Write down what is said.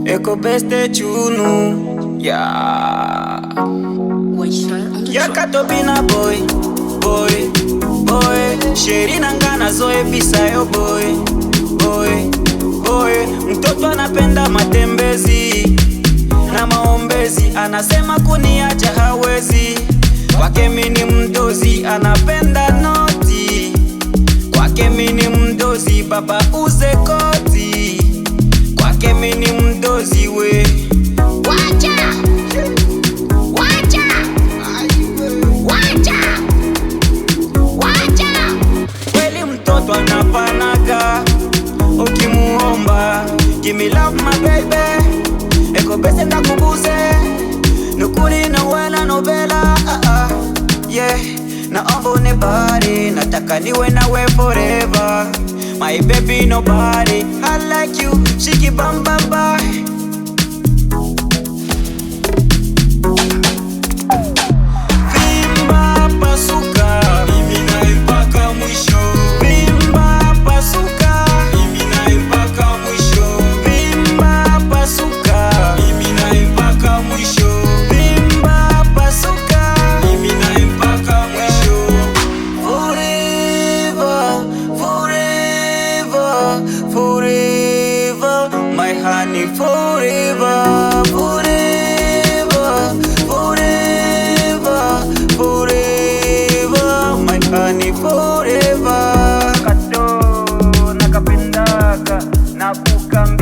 Eko beste chunu, yeah. Yakatopina boy, boy, boy. Sheri nangana zoe pisa yo boy, boy, boy. Mtoto anapenda matembezi na maombezi, anasema kuniacha hawezi. Kwake mini mdozi, anapenda noti. Kwake mini mdozi, baba uze koti. Kwake mini mdozi we. Wacha, wacha, wacha, wacha. Kweli mtoto anapanaga ukimuomba, give me love my baby. Eko bese ndakubuze, nukuri na wela novela, yeah. Naomba unibari, nataka niwe nawe forever. My baby nobody, I like you, shiki bam bam bam. Vimba pasuka, mimi nawe mpaka mwisho. Vimba pasuka, mimi nawe mpaka mwisho. Vimba pasuka, mimi nawe mpaka mwisho. Vimba pasuka, mimi nawe mpaka mwisho. Forever, forever, forever, my honey forever, forever, forever, forever, my honey forever. Kato nakapendaka nakukambia